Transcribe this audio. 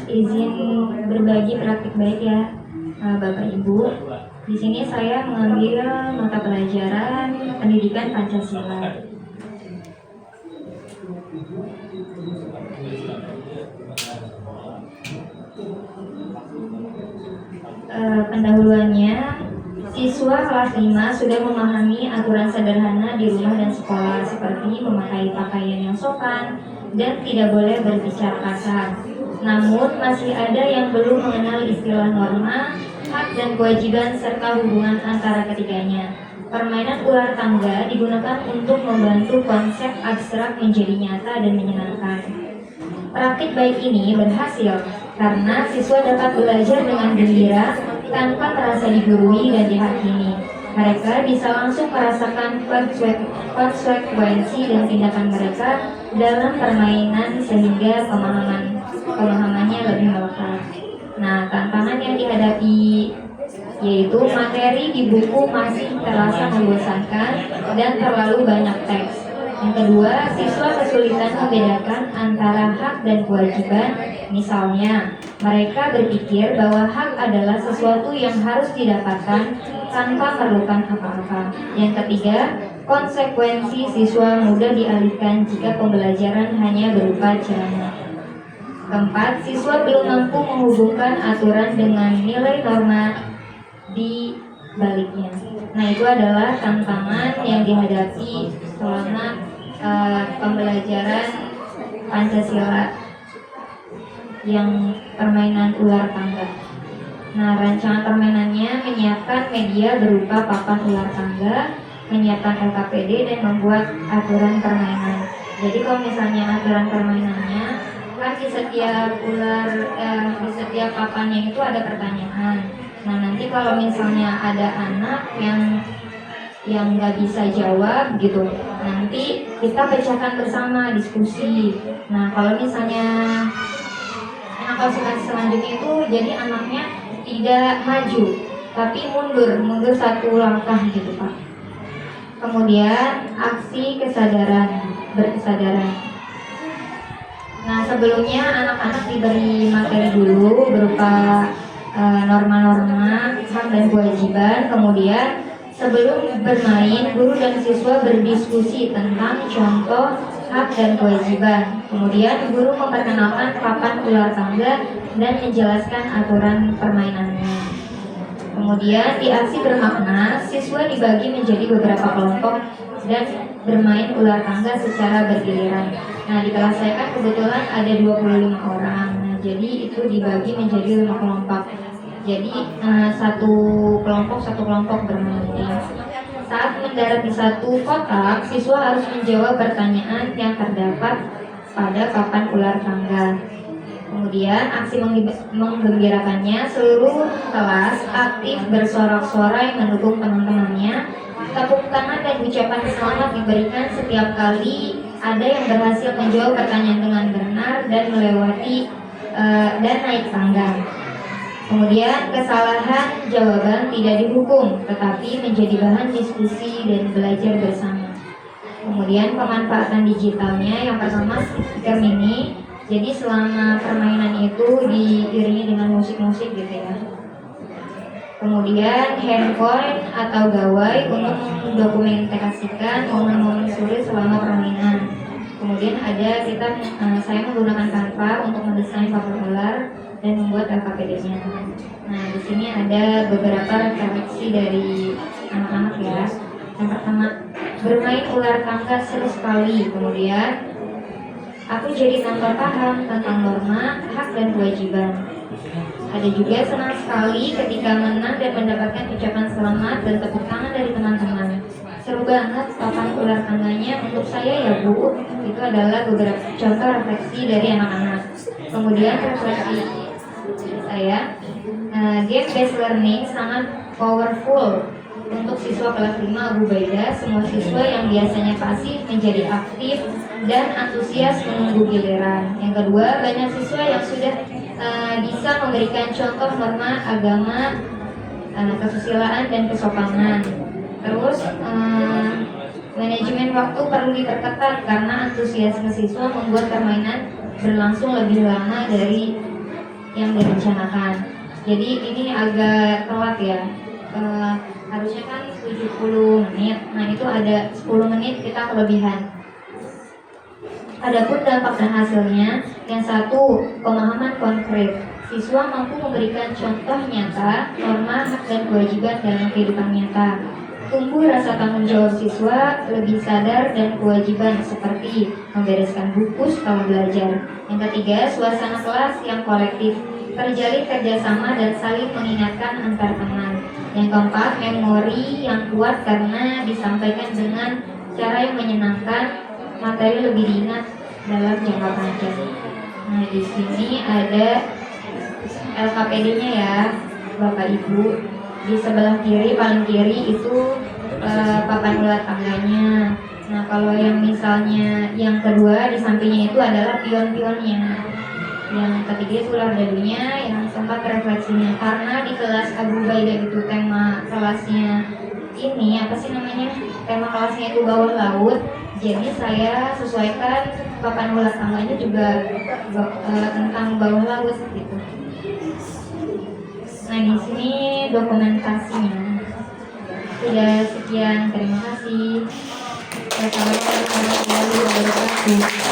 Izin berbagi praktik baik ya, Bapak Ibu. Di sini saya mengambil mata pelajaran pendidikan Pancasila. Pendahuluannya, siswa kelas 5 sudah memahami aturan sederhana di rumah dan sekolah seperti memakai pakaian yang sopan dan tidak boleh berbicara kasar. Namun masih ada yang belum mengenal istilah norma, hak dan kewajiban serta hubungan antara ketiganya. Permainan ular tangga digunakan untuk membantu konsep abstrak menjadi nyata dan menyenangkan. Praktik baik ini berhasil karena siswa dapat belajar dengan gembira tanpa terasa digurui dan dihakimi. Mereka bisa langsung merasakan konsekuensi dan tindakan mereka dalam permainan sehingga pemahamannya lebih melekat. Nah, tantangan yang dihadapi yaitu materi di buku masih terasa membosankan dan terlalu banyak teks. Yang kedua, siswa kesulitan membedakan antara hak dan kewajiban. Misalnya, mereka berpikir bahwa hak adalah sesuatu yang harus didapatkan tanpa memerlukan apa-apa. Yang ketiga, konsekuensi siswa mudah dialihkan jika pembelajaran hanya berupa ceramah. Keempat, siswa belum mampu menghubungkan aturan dengan nilai norma di baliknya. Nah, itu adalah tantangan yang dihadapi selama pembelajaran Pancasila yang permainan ular tangga. Nah, rancangan permainannya menyiapkan media berupa papan ular tangga, menyiapkan LKPD, dan membuat aturan permainan. Jadi kalau misalnya aturan permainannya kan di setiap papannya itu ada pertanyaan. Nah, nanti kalau misalnya ada anak yang nggak bisa jawab gitu, nanti kita pecahkan bersama, diskusi. Nah, kalau misalnya anak konsultasi selanjutnya itu jadi anaknya tidak maju tapi mundur satu langkah gitu Pak. Kemudian aksi berkesadaran. Nah, sebelumnya anak-anak diberi materi dulu berupa norma-norma, hak dan kewajiban. Kemudian sebelum bermain, guru dan siswa berdiskusi tentang contoh hak dan kewajiban. Kemudian guru memperkenalkan papan ular tangga dan menjelaskan aturan permainannya. Kemudian di aksi bermakna, siswa dibagi menjadi beberapa kelompok dan bermain ular tangga secara bergiliran. Nah, di kelas saya kan kebetulan ada 25 orang. Nah, jadi itu dibagi menjadi 5 kelompok. Jadi satu kelompok bermain. Saat mendarat di satu kotak, siswa harus menjawab pertanyaan yang terdapat pada papan ular tangga. Kemudian aksi menggembirakannya, seluruh kelas aktif bersorak-sorai mendukung teman-temannya. Tepuk tangan dan ucapan selamat diberikan setiap kali ada yang berhasil menjawab pertanyaan dengan benar dan dan naik tangga. Kemudian kesalahan jawaban tidak dihukum, tetapi menjadi bahan diskusi dan belajar bersama. Kemudian pemanfaatan digitalnya, yang pertama speaker mini. Jadi selama permainan itu diiringi dengan musik-musik gitu ya. Kemudian handphone atau gawai untuk mendokumentasikan momen-momen sulit selama permainan. Kemudian saya menggunakan Canva untuk mendesain papan ular dan membuat LKPD-nya. Nah, di sini ada beberapa refleksi dari anak-anak ya. Yang pertama, bermain ular tangga seru sekali. Kemudian, aku jadi tambah paham tentang norma, hak dan kewajiban. Ada juga senang sekali ketika menang dan mendapatkan ucapan selamat dan tepuk tangan dari teman-teman. Seru banget papan ular tangganya untuk saya ya Bu. Itu adalah beberapa contoh refleksi dari anak-anak. Kemudian refleksi saya, game based learning sangat powerful untuk siswa kelas 5 Abu Baida. Semua siswa yang biasanya pasif menjadi aktif dan antusias menunggu giliran. Yang kedua, banyak siswa yang sudah bisa memberikan contoh norma agama, kesusilaan dan kesopanan. Terus manajemen waktu perlu diperketat karena antusiasme siswa membuat permainan berlangsung lebih lama dari yang direncanakan. Jadi ini agak telat ya. Harusnya kan 70 menit. Nah, itu ada 10 menit kita kelebihan. Adapun dampak dan hasilnya, yang satu, pemahaman konkret. Siswa mampu memberikan contoh nyata, norma, hak dan kewajiban dalam kehidupan nyata. Tumbuh rasa tanggung jawab siswa, lebih sadar dan kewajiban seperti membereskan buku setelah belajar. Yang ketiga, suasana kelas yang kolektif, terjalin kerjasama dan saling mengingatkan antar teman. Yang keempat, memori yang kuat karena disampaikan dengan cara yang menyenangkan, materi lebih diingat dalam jangka panjang. Nah, di sini ada LKPD-nya ya, Bapak Ibu. Di sebelah kiri, paling kiri itu papan ulat tangganya. Nah, kalau yang misalnya yang kedua di sampingnya itu adalah pion-pionnya. Yang ketiga itu dadunya, yang keempat refleksinya. Karena di kelas Abu Ubaidah itu tema kelasnya ini apa sih namanya? Tema kelasnya itu bawah laut. Jadi saya sesuaikan papan ulat tangganya juga tentang bawah laut gitu. Nah, di sini dokumentasinya. Sudah sekian, terima kasih. Wassalamualaikum warahmatullahi wabarakatuh.